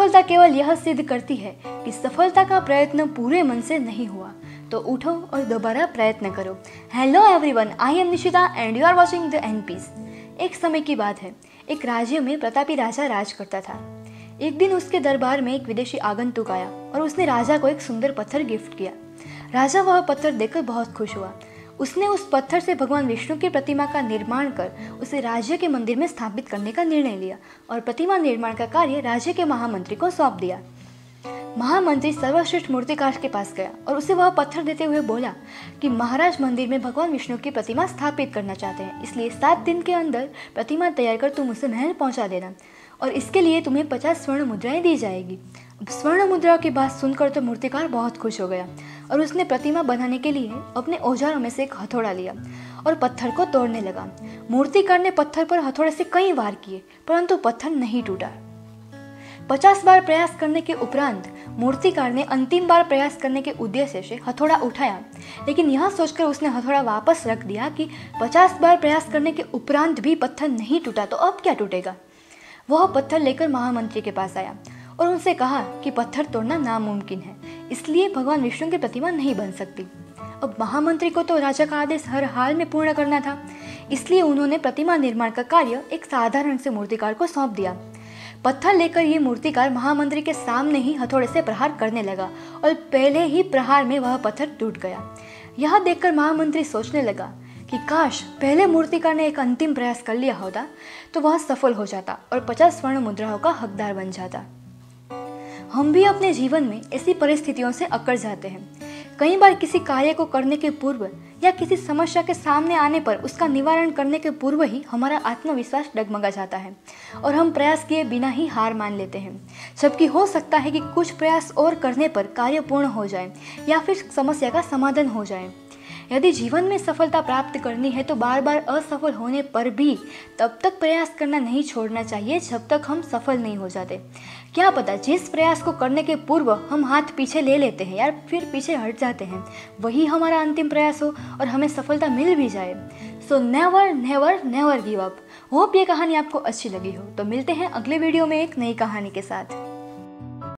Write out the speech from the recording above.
असफलता केवल यह सिद्ध करती है कि सफलता का प्रयत्न पूरे मन से नहीं हुआ। तो उठो और दोबारा प्रयत्न करो। Hello everyone, I am Nishita and you are watching the NPS. एक समय की बात है, एक राज्य में प्रतापी राजा राज करता था। एक दिन उसके दरबार में एक विदेशी आगंतुक आया और उसने राजा को एक सुंदर पत्थर गिफ्ट किया। राजा वह पत्थर देखकर बहुत खुश हुआ। उसने उस पत्थर से भगवान विष्णु की प्रतिमा का निर्माण कर उसे राज्य के मंदिर में स्थापित करने का निर्णय लिया और प्रतिमा निर्माण का कार्य राज्य के महामंत्री को सौंप दिया। महामंत्री सर्वश्रेष्ठ मूर्तिकार के पास गया और उसे वह पत्थर देते हुए बोला कि महाराज मंदिर में भगवान विष्णु की प्रतिमा स्थापित करना चाहते हैं, इसलिए 7 दिन के अंदर प्रतिमा तैयार कर तुम उसे महल पहुंचा देना और इसके लिए तुम्हें 50 स्वर्ण मुद्राएं दी जाएगी। स्वर्ण मुद्राओं की बात सुनकर तो मूर्तिकार बहुत खुश हो गया और उसने प्रतिमा बनाने के लिए अपने औजारों में से एक हथौड़ा लिया और पत्थर को तोड़ने लगा। मूर्तिकार ने पत्थर पर हथौड़े से कई वार किए, परंतु पत्थर नहीं टूटा। 50 बार प्रयास करने के उपरांत मूर्तिकार ने अंतिम बार प्रयास करने के उद्देश्य से हथौड़ा उठाया, लेकिन यह सोचकर उसने हथौड़ा वापस रख दिया कि 50 बार प्रयास करने के उपरांत भी पत्थर नहीं टूटा तो अब क्या टूटेगा। वह पत्थर लेकर महामंत्री के पास आया और उनसे कहा कि पत्थर तोड़ना नामुमकिन है, इसलिए भगवान विष्णु की प्रतिमा नहीं बन सकती। अब महामंत्री को तो राजा का आदेश हर हाल में पूर्ण करना था, इसलिए उन्होंने प्रतिमा निर्माण का कार्य एक साधारण से मूर्तिकार को सौंप दिया। पत्थर लेकर ये मूर्तिकार महामंत्री के सामने ही हथौड़े से प्रहार करने लगा और पहले ही प्रहार में वह पत्थर टूट गया। यह देखकर महामंत्री सोचने लगा कि काश पहले मूर्तिकार ने एक अंतिम प्रयास कर लिया होता तो वह सफल हो जाता और 50 स्वर्ण मुद्राओं का हकदार बन जाता। हम भी अपने जीवन में ऐसी परिस्थितियों से अकड़ जाते हैं। कई बार किसी कार्य को करने के पूर्व या किसी समस्या के सामने आने पर उसका निवारण करने के पूर्व ही हमारा आत्मविश्वास डगमगा जाता है और हम प्रयास किए बिना ही हार मान लेते हैं, जबकि हो सकता है कि कुछ प्रयास और करने पर कार्य पूर्ण हो जाए या फिर समस्या का समाधान हो जाए। यदि जीवन में सफलता प्राप्त करनी है तो बार बार असफल होने पर भी तब तक प्रयास करना नहीं छोड़ना चाहिए जब तक हम सफल नहीं हो जाते। क्या पता जिस प्रयास को करने के पूर्व हम हाथ पीछे ले लेते हैं या फिर पीछे हट जाते हैं, वही हमारा अंतिम प्रयास हो और हमें सफलता मिल भी जाए। So never never never give up. Hope ये कहानी आपको अच्छी लगी हो। तो मिलते हैं अगले वीडियो में एक नई कहानी के साथ।